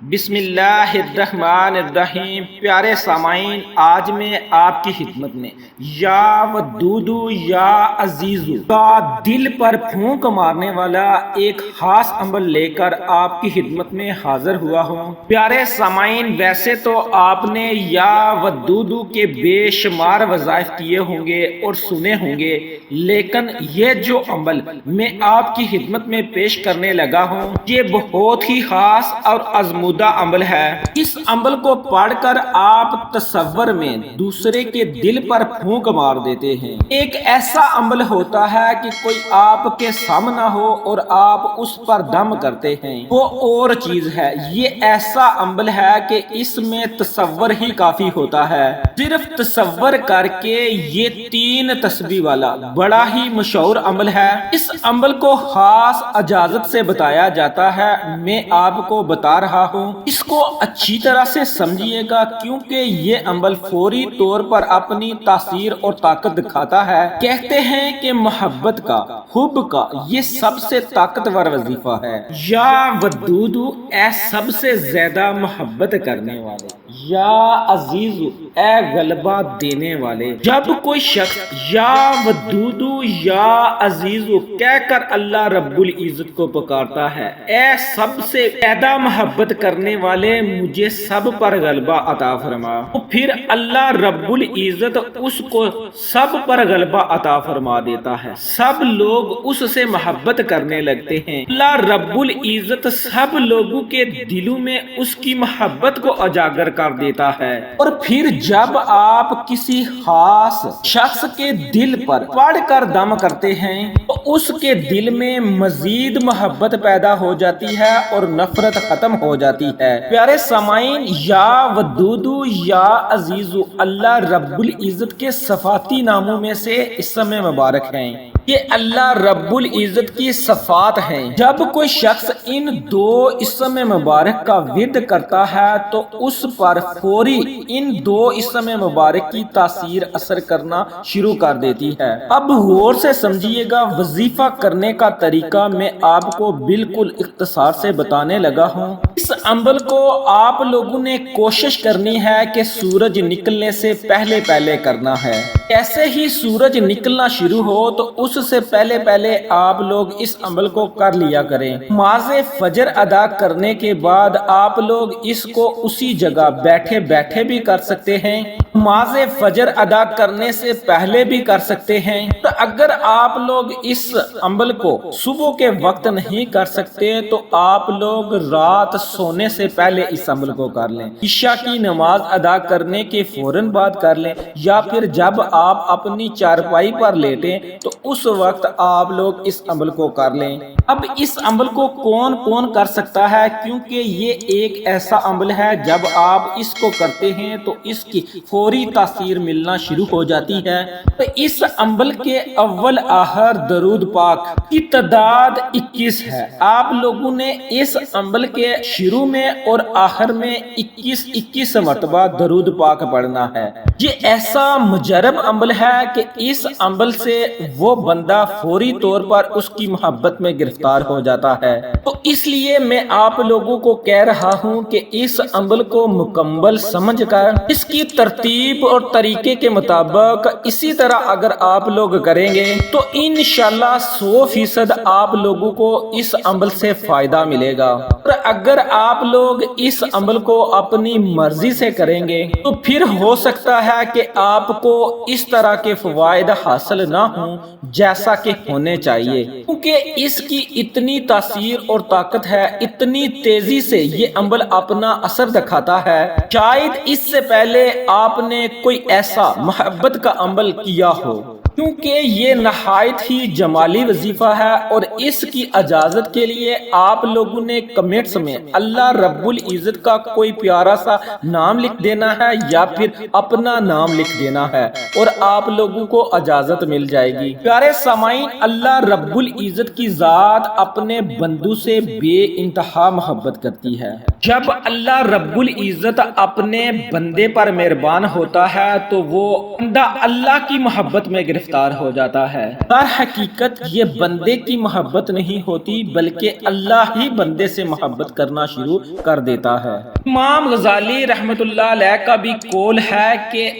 بسم اللہ الرحمن الرحیم۔ پیارے سامعین، آج میں آپ کی خدمت میں یا ودودو یا عزیزو کا دل پر پھونک مارنے والا ایک خاص عمل لے کر آپ کی خدمت میں حاضر ہوا ہوں۔ پیارے سامعین، ویسے تو آپ نے یا ودودو کے بے شمار وظائف کیے ہوں گے اور سنے ہوں گے، لیکن یہ جو عمل میں آپ کی خدمت میں پیش کرنے لگا ہوں، یہ بہت ہی خاص اور عظیم عمل ہے۔ اس عمل کو پڑھ کر آپ تصور میں دوسرے کے دل پر پھونک مار دیتے ہیں۔ ایک ایسا عمل ہوتا ہے کہ کوئی آپ کے سامنے ہو اور آپ اس پر دم کرتے ہیں، وہ اور چیز ہے۔ یہ ایسا عمل ہے کہ اس میں تصور ہی کافی ہوتا ہے۔ صرف تصور کر کے یہ 3 تسبیح والا بڑا ہی مشہور عمل ہے۔ اس عمل کو خاص اجازت سے بتایا جاتا ہے۔ میں آپ کو بتا رہا ہوں، اس کو اچھی طرح سے سمجھیے گا، کیونکہ یہ عمل فوری طور پر اپنی تاثیر اور طاقت دکھاتا ہے۔ کہتے ہیں کہ محبت کا، حب کا یہ سب سے طاقتور وظیفہ ہے۔ یا ودودو، اے سب سے زیادہ محبت کرنے والے، یا عزیزو، اے غلبہ دینے والے۔ جب کوئی شخص یا ودودو یا عزیزو کہہ کر اللہ رب العزت کو پکارتا ہے، اے سب سے زیادہ محبت کرنے والے، مجھے سب پر غلبہ عطا فرما، تو پھر اللہ رب العزت اس کو سب پر غلبہ عطا فرما دیتا ہے۔ سب لوگ اس سے محبت کرنے لگتے ہیں۔ اللہ رب العزت سب لوگوں کے دلوں میں اس کی محبت کو اجاگر کر دیتا ہے، اور پھر جب آپ کسی خاص شخص کے دل پر پڑھ کر دم کرتے ہیں تو اس کے دل میں مزید محبت پیدا ہو جاتی ہے اور نفرت ختم ہو جاتی ہے۔ پیارے سامعین، یا ودودو یا عزیزو اللہ رب العزت کے صفاتی ناموں میں سے اسم مبارک ہیں۔ یہ اللہ رب العزت کی صفات ہیں۔ جب کوئی شخص ان 2 اسم مبارک کا ورد کرتا ہے تو اس پر فوری ان 2 اسم مبارک کی تاثیر اثر کرنا شروع کر دیتی ہے۔ اب غور سے سمجھیے گا، وظیفہ کرنے کا طریقہ میں آپ کو بالکل اختصار سے بتانے لگا ہوں۔ اس عمل کو آپ لوگوں نے کوشش کرنی ہے کہ سورج نکلنے سے پہلے پہلے کرنا ہے۔ ایسے ہی سورج نکلنا شروع ہو تو اس سے پہلے آپ لوگ اس عمل کو کر لیا کریں۔ نماز فجر ادا کرنے کے بعد آپ لوگ اس کو اسی جگہ بیٹھے بیٹھے بھی کر سکتے ہیں، نماز فجر ادا کرنے سے پہلے بھی کر سکتے ہیں۔ تو اگر آپ لوگ اس عمل کو صبح کے وقت نہیں کر سکتے تو آپ لوگ رات سونے سے پہلے اس عمل کو کر لیں۔ عشاء کی نماز ادا کرنے کے فوراً بعد کر لیں، یا پھر جب آپ اپنی چارپائی پر لیٹیں تو اس وقت آپ لوگ اس عمل کو کر لیں۔ اب اس عمل کو کون کون کر سکتا ہے، کیونکہ یہ ایک ایسا عمل ہے جب آپ اس کو کرتے ہیں تو اس کی فوری تاثیر ملنا شروع ہو جاتی ہے۔ تو اس عمل کے اول آخر درود پاک کی تعداد 21 ہے۔ آپ لوگوں نے اس عمل کے شروع میں اور آخر میں 21 مرتبہ درود پاک پڑھنا ہے۔ یہ ایسا مجرب عمل ہے کہ اس عمل سے وہ بندہ فوری طور پر اس کی محبت میں گرفتار ہو جاتا ہے۔ تو اس لیے میں آپ لوگوں کو کہہ رہا ہوں کہ اس عمل کو مکمل سمجھ کر اس کی ترتیب اور طریقے کے مطابق اسی طرح اگر آپ لوگ کریں گے تو انشاءاللہ 100% آپ لوگوں کو اس عمل سے فائدہ ملے گا۔ اور اگر آپ لوگ اس عمل کو اپنی مرضی سے کریں گے تو پھر ہو سکتا ہے کہ آپ کو اس طرح کے فوائد حاصل نہ ہوں جیسا کہ ہونے چاہیے، کیونکہ اس کی اتنی تاثیر اور طاقت ہے، اتنی تیزی سے یہ عمل اپنا اثر دکھاتا ہے، شاید اس سے پہلے آپ نے کوئی ایسا محبت کا عمل کیا ہو، کیونکہ یہ نہایت ہی جمالی وظیفہ ہے۔ اور اس کی اجازت کے لیے آپ لوگوں نے کمنٹس میں اللہ رب العزت کا کوئی پیارا سا نام لکھ دینا ہے یا پھر اپنا نام لکھ دینا ہے، اور آپ لوگوں کو اجازت مل جائے گی۔ پیارے سامعین، اللہ رب العزت کی ذات اپنے بندوں سے بے انتہا محبت کرتی ہے۔ جب اللہ رب العزت اپنے بندے پر مہربان ہوتا ہے تو وہ بندہ اللہ کی محبت میں گرفتار گرفتار ہو جاتا ہے۔ در حقیقت یہ بندے کی محبت نہیں ہوتی بلکہ اللہ ہی بندے سے محبت کرنا شروع کر دیتا ہے۔ امام غزالی رحمۃ اللہ علیہ کا بھی قول ہے کہ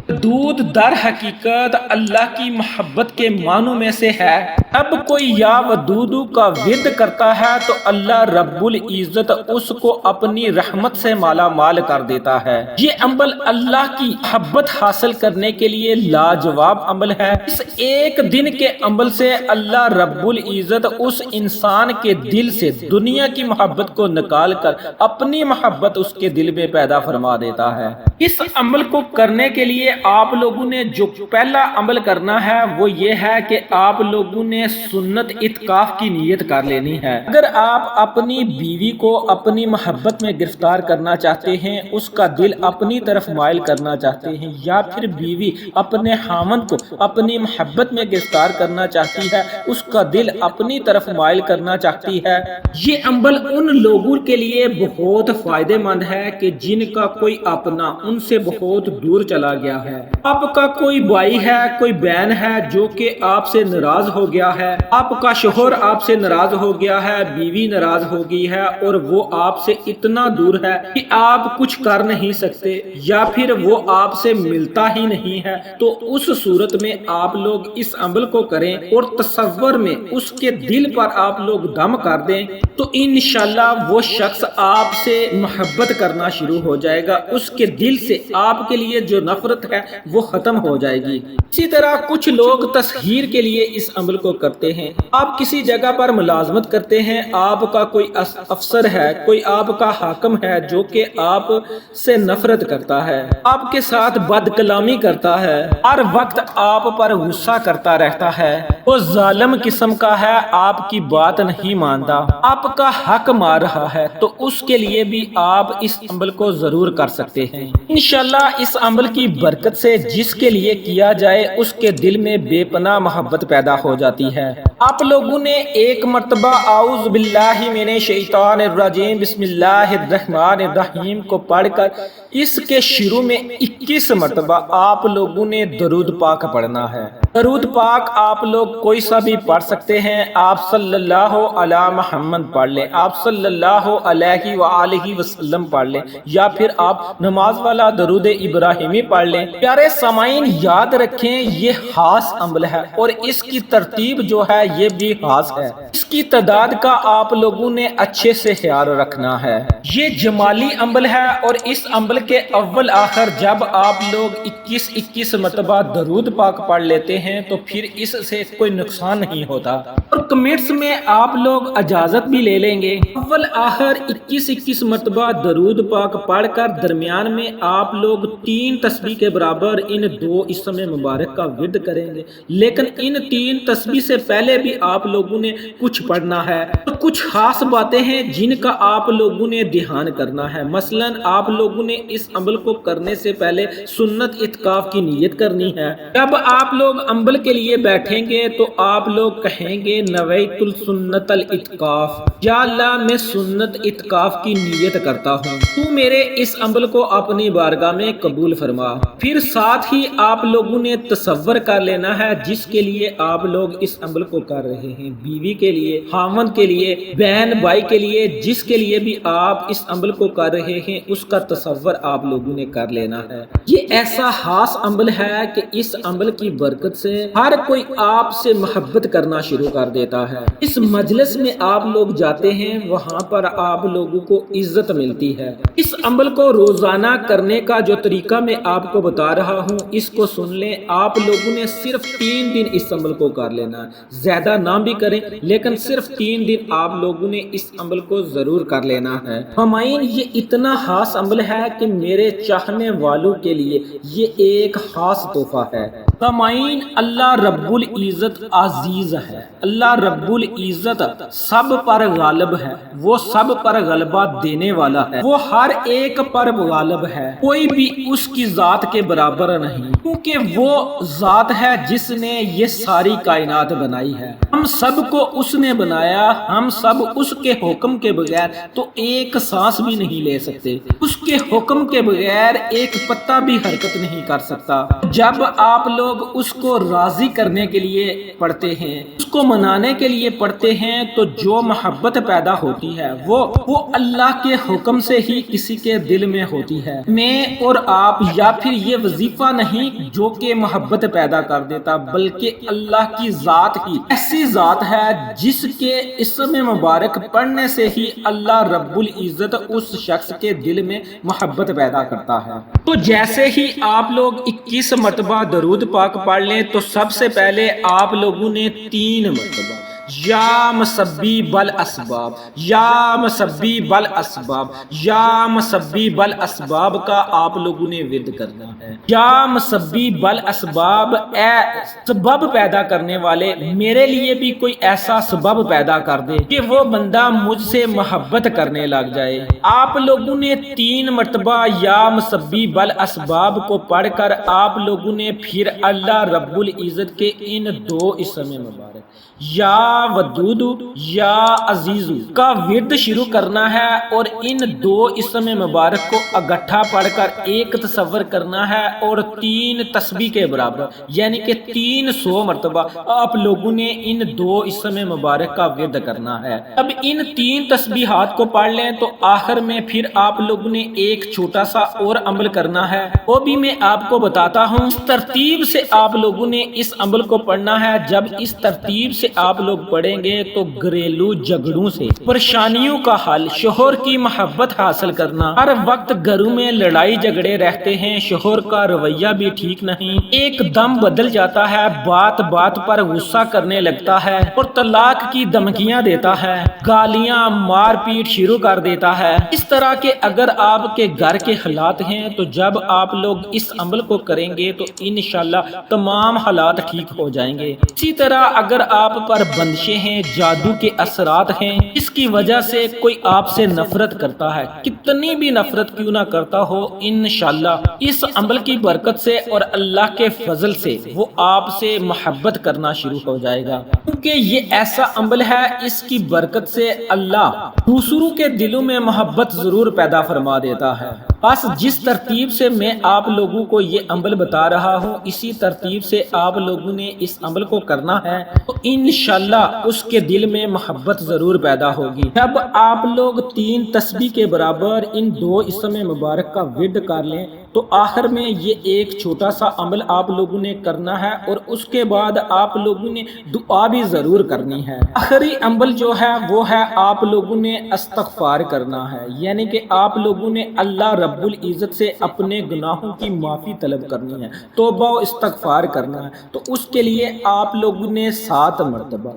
ودود در حقیقت اللہ کی محبت کے معنوں میں سے ہے۔ اب کوئی یا ودودو کا ورد کرتا ہے تو اللہ رب العزت اس کو اپنی رحمت سے مالا مال کر دیتا ہے۔ یہ عمل اللہ کی محبت حاصل کرنے کے لیے لاجواب عمل ہے۔ اس ایک دن کے عمل سے اللہ رب العزت اس انسان کے دل سے دنیا کی محبت کو نکال کر اپنی محبت اس کے دل میں پیدا فرما دیتا ہے۔ اس عمل کو کرنے کے لیے آپ لوگوں نے جو پہلا عمل کرنا ہے وہ یہ ہے کہ آپ لوگوں نے سنت اعتکاف کی نیت کر لینی ہے۔ اگر آپ اپنی بیوی کو اپنی محبت میں گرفتار کرنا چاہتے ہیں، اس کا دل اپنی طرف مائل کرنا چاہتے ہیں، یا پھر بیوی اپنے خاوند کو اپنی محبت میں گرفتار کرنا چاہتی ہے، اس کا دل اپنی طرف مائل کرنا چاہتی ہے، یہ عمل ان لوگوں کے لیے بہت فائدہ مند ہے کہ جن کا کوئی اپنا ان سے بہت دور چلا گیا ہے۔ آپ کا کوئی بھائی ہے، کوئی بہن ہے جو کہ آپ سے ناراض ہو گیا ہے، آپ کا شوہر آپ سے ناراض ہو گیا ہے، بیوی ناراض ہو گئی ہے اور وہ آپ سے اتنا دور ہے کہ آپ کچھ کر نہیں سکتے، یا پھر وہ آپ سے ملتا ہی نہیں ہے، تو اس صورت میں آپ لوگ اس عمل کو کریں اور تصور میں اس کے دل پر آپ لوگ دم کر دیں تو انشاءاللہ وہ شخص آپ سے محبت کرنا شروع ہو جائے گا، اس کے دل سے آپ کے لیے جو نفرت ہے وہ ختم ہو جائے گی۔ اسی طرح کچھ لوگ تسخیر کے لیے اس عمل کو کرتے ہیں۔ آپ کسی جگہ پر ملازمت کرتے ہیں، آپ کا کوئی افسر ہے، کوئی آپ کا حاکم ہے جو کہ آپ سے نفرت کرتا ہے، آپ کے ساتھ بد کلامی کرتا ہے، ہر وقت آپ پر غصہ کرتا رہتا ہے، وہ ظالم قسم کا ہے، آپ کی بات نہیں مانتا، آپ کا حق مار رہا ہے، تو اس کے لیے بھی آپ اس عمل کو ضرور کر سکتے ہیں۔ انشاءاللہ اس عمل کی برکت سے جس کے لیے کیا جائے اس کے دل میں بے پناہ محبت پیدا ہو جاتی ہے۔ آپ لوگوں نے ایک مرتبہ اعوذ باللہ من الشیطان الرجیم بسم اللہ الرحمن الرحیم کو پڑھ کر اس کے شروع میں 21 مرتبہ آپ لوگوں نے درود پاک پڑھنا ہے۔ درود پاک آپ لوگ کوئی سا بھی پڑھ سکتے ہیں، آپ صلی اللہ علی محمد پڑھ لیں، آپ صلی اللہ علیہ وآلہ وسلم پڑھ لیں، یا پھر آپ نماز والا درود ابراہیمی پڑھ لیں۔ پیارے سامعین یاد رکھیں یہ خاص عمل ہے اور اس کی ترتیب جو ہے یہ بھی خاص ہے، اس کی تعداد کا آپ لوگوں نے اچھے سے خیال رکھنا ہے۔ یہ جمالی عمل ہے اور اس عمل کے اول آخر جب آپ لوگ 21 مرتبہ درود پاک پڑھ لیتے ہیں تو پھر اس سے کوئی نقصان نہیں ہوتا، اور کمنٹس میں آپ لوگ اجازت بھی لے لیں گے۔ اول آخر 21 مرتبہ درود پاک پڑھ کر درمیان میں آپ لوگ 3 تسبیح کے برابر ان 2 اسم مبارک کا ورد کریں گے، لیکن ان 3 تسبیح سے پہلے بھی آپ لوگوں نے کچھ پڑھنا ہے، اور کچھ خاص باتیں ہیں جن کا آپ لوگوں نے دھیان کرنا ہے۔ مثلا آپ لوگوں نے اس عمل کو کرنے سے پہلے سنت اعتکاف کی نیت کرنی ہے۔ جب آپ لوگ عمل کے لیے بیٹھیں گے تو آپ لوگ کہیں گے نویت السنت الاعتکاف، یا اللہ میں سنت اعتکاف کی نیت کرتا ہوں، تو میرے اس عمل کو اپنی بارگاہ میں قبول فرما۔ پھر ساتھ ہی آپ لوگوں نے تصور کر لینا ہے جس کے لیے آپ لوگ اس عمل کو کر رہے ہیں، بیوی کے لیے، خاوند کے لیے، بہن بھائی کے لیے، جس کے لیے بھی آپ اس عمل کو کر رہے ہیں اس کا تصور آپ لوگوں نے کر لینا ہے۔ یہ ایسا خاص عمل ہے کہ اس عمل کی برکت سے ہر کوئی آپ سے محبت کرنا شروع کر دیتا ہے۔ اس مجلس میں آپ لوگ جاتے ہیں، وہاں پر آپ لوگوں کو عزت ملتی ہے۔ اس عمل کو روزانہ کرنے کا جو طریقہ میں آپ کو بتا رہا ہوں اس کو سن لیں۔ آپ لوگوں نے صرف 3 دن اس عمل کو کر لینا ہے، زیادہ نہ بھی کریں لیکن صرف 3 دن آپ لوگوں نے اس عمل کو ضرور کر لینا ہے۔ سامعین یہ اتنا خاص عمل ہے کہ میرے چاہنے والوں کے لیے یہ ایک خاص تحفہ ہے۔ سامعین اللہ رب العزت عزیز ہے، اللہ رب العزت سب پر غالب ہے، وہ سب پر غلبہ دینے والا ہے، وہ ہر ایک پر غالب ہے، کوئی بھی اس کی ذات کے برابر نہیں، کیونکہ وہ ذات ہے جس نے یہ ساری کائنات بنائی ہے۔ ہم سب کو اس نے بنایا، ہم سب اس کے حکم کے بغیر تو ایک سانس بھی نہیں لے سکتے، اس کے حکم کے بغیر ایک پتا بھی حرکت نہیں کر سکتا۔ جب آپ لوگ لوگ اس کو راضی کرنے کے لیے پڑھتے ہیں، اس کو منانے کے لیے پڑھتے ہیں، تو جو محبت پیدا ہوتی ہے وہ اللہ کے حکم سے ہی کسی کے دل میں ہوتی ہے۔ میں اور آپ یا پھر یہ وظیفہ نہیں جو کہ محبت پیدا کر دیتا، بلکہ اللہ کی ذات ہی ایسی ذات ہے جس کے اسم مبارک پڑھنے سے ہی اللہ رب العزت اس شخص کے دل میں محبت پیدا کرتا ہے۔ تو جیسے ہی آپ لوگ 21 مرتبہ درود پاک پڑھ لیں تو سب سے پہلے آپ لوگوں نے 3 مرتبہ یا مسبب الاسباب، یا مسبب الاسباب، یا مسبب الاسباب کا آپ لوگوں نے ورد کرنا ہے۔ یا مسبب الاسباب، اے سبب پیدا کرنے والے، میرے لیے بھی کوئی ایسا سبب پیدا کر دے کہ وہ بندہ مجھ سے محبت کرنے لگ جائے۔ آپ لوگوں نے 3 مرتبہ یا مسبب الاسباب کو پڑھ کر آپ لوگوں نے پھر اللہ رب العزت کے ان 2 اسم مبارک یا ودود یا عزیز کا ورد شروع کرنا ہے، اور ان 2 اسم مبارک کو اکٹھا پڑھ کر ایک تصور کرنا ہے، اور 3 تسبیح کے برابر یعنی کہ 300 مرتبہ آپ لوگوں نے ان 2 اسم مبارک کا ورد کرنا ہے۔ اب ان 3 تسبیحات کو پڑھ لیں تو آخر میں پھر آپ لوگوں نے ایک چھوٹا سا اور عمل کرنا ہے، وہ بھی میں آپ کو بتاتا ہوں۔ اس ترتیب سے آپ لوگوں نے اس عمل کو پڑھنا ہے۔ جب اس ترتیب سے آپ لوگ پڑھیں گے تو گھریلو جھگڑوں سے پریشانیوں کا حل، شوہر کی محبت حاصل کرنا، ہر وقت گھروں میں لڑائی جھگڑے رہتے ہیں، شوہر کا رویہ بھی ٹھیک نہیں، ایک دم بدل جاتا ہے، بات بات پر غصہ کرنے لگتا ہے اور طلاق کی دھمکیاں دیتا ہے، گالیاں مار پیٹ شروع کر دیتا ہے۔ اس طرح کے اگر آپ کے گھر کے حالات ہیں تو جب آپ لوگ اس عمل کو کریں گے تو انشاءاللہ تمام حالات ٹھیک ہو جائیں گے۔ اسی طرح اگر آپ پر بندشیں ہیں، جادو کے اثرات ہیں، اس کی وجہ سے کوئی آپ سے نفرت کرتا ہے، کتنی بھی نفرت کیوں نہ کرتا ہو، انشاءاللہ اس عمل کی برکت سے اور اللہ کے فضل سے وہ آپ سے محبت کرنا شروع ہو جائے گا، کیونکہ یہ ایسا عمل ہے اس کی برکت سے اللہ دوسروں کے دلوں میں محبت ضرور پیدا فرما دیتا ہے۔ بس جس ترتیب سے میں آپ لوگوں کو یہ عمل بتا رہا ہوں اسی ترتیب سے آپ لوگوں نے اس عمل کو کرنا ہے، تو انشاءاللہ اس کے دل میں محبت ضرور پیدا ہوگی۔ جب آپ لوگ 3 تسبیح کے برابر ان 2 اسم مبارک کا ورد کر لیں تو آخر میں یہ ایک چھوٹا سا عمل آپ لوگوں نے کرنا ہے، اور اس کے بعد آپ لوگوں نے دعا بھی ضرور کرنی ہے۔ آخری عمل جو ہے وہ ہے آپ لوگوں نے استغفار کرنا ہے، یعنی کہ آپ لوگوں نے اللہ رب العزت سے اپنے گناہوں کی معافی طلب کرنی ہے، توبہ و استغفار کرنا ہے۔ تو اس کے لیے آپ لوگوں نے 7 مرتبہ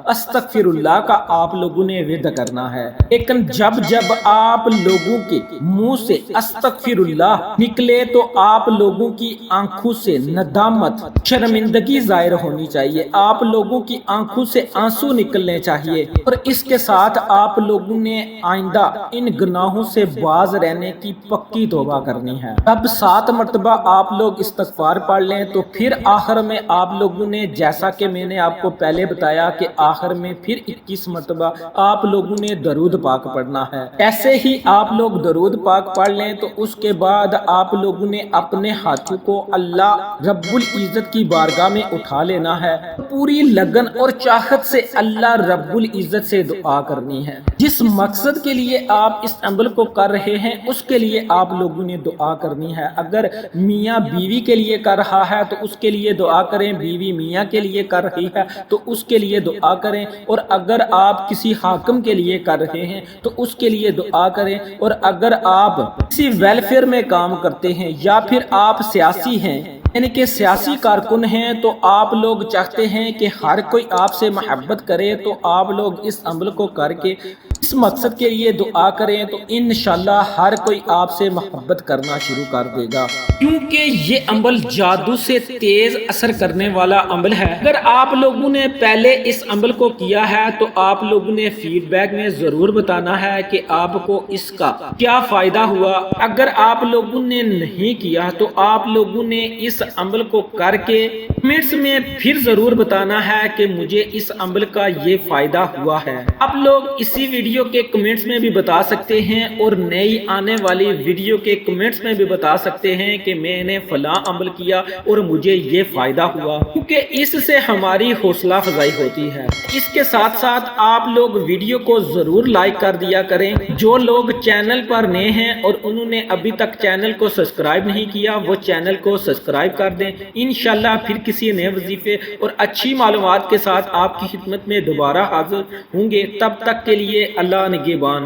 استغفر اللہ کا آپ لوگوں نے ورد کرنا ہے۔ لیکن جب آپ لوگوں کے منہ سے استغفر اللہ نکلے تو آپ لوگوں کی آنکھوں سے ندامت، شرمندگی ظاہر ہونی چاہیے، آپ لوگوں کی آنکھوں سے آنسو نکلنے چاہیے، اور اس کے ساتھ آپ لوگوں نے آئندہ ان گناہوں سے باز رہنے کی پکی توبہ کرنی ہے۔ اب 7 مرتبہ آپ لوگ استغفار پڑھ لیں تو پھر آخر میں آپ لوگوں نے، جیسا کہ میں نے آپ کو پہلے بتایا کہ آخر میں پھر 21 مرتبہ آپ لوگوں نے درود پاک پڑھنا ہے۔ ایسے ہی آپ لوگ درود پاک پڑھ لیں تو اس کے بعد آپ لوگوں نے اپنے ہاتھوں کو اللہ رب العزت کی بارگاہ میں اٹھا لینا ہے، پوری لگن اور چاہت سے اللہ رب العزت سے دعا کرنی ہے۔ جس مقصد کے لیے آپ اس عمل کو کر رہے ہیں اس کے لیے آپ لوگوں نے دعا کرنی ہے۔ اگر میاں بیوی کے لیے کر رہا ہے تو اس کے لیے دعا کریں، بیوی میاں کے لیے کر رہی ہے تو اس کے لیے دعا کریں، اور اگر آپ کسی حاکم کے لیے کر رہے ہیں تو اس کے لیے دعا کریں، اور اگر آپ کسی ویلفیئر میں کام کرتے ہیں یا پھر آپ سیاسی ہیں یعنی کہ سیاسی کارکن ہیں تو آپ لوگ چاہتے ہیں کہ ہر کوئی آپ سے محبت کرے، تو آپ لوگ اس عمل کو کر کے اس مقصد کے لیے دعا کریں تو انشاءاللہ ہر کوئی آپ سے محبت کرنا شروع کر دے گا، کیونکہ یہ عمل جادو سے تیز اثر کرنے والا عمل ہے۔ اگر آپ لوگوں نے پہلے اس عمل کو کیا ہے تو آپ لوگوں نے فیڈ بیک میں ضرور بتانا ہے کہ آپ کو اس کا کیا فائدہ ہوا۔ اگر آپ لوگوں نے نہیں کیا تو آپ لوگوں نے اس عمل کو کر کے کمنٹس میں پھر ضرور بتانا ہے کہ مجھے اس عمل کا یہ فائدہ ہوا ہے۔ آپ لوگ اسی ویڈیو کے کمنٹس میں بھی بتا سکتے ہیں اور نئی آنے والی ویڈیو کے کمنٹس میں بھی بتا سکتے ہیں کہ میں نے فلاں عمل کیا اور مجھے یہ فائدہ ہوا، کیونکہ اس سے ہماری حوصلہ افزائی ہوتی ہے۔ اس کے ساتھ ساتھ آپ لوگ ویڈیو کو ضرور لائک کر دیا کریں۔ جو لوگ چینل پر نئے ہیں اور انہوں نے ابھی تک چینل کو سبسکرائب نہیں کیا، وہ چینل کو سبسکرائب کر دیں۔ انشاءاللہ پھر کسی نئے وظیفے اور اچھی معلومات کے ساتھ آپ کی خدمت میں دوبارہ حاضر ہوں گے۔ تب تک کے لیے اللہ نگہبان۔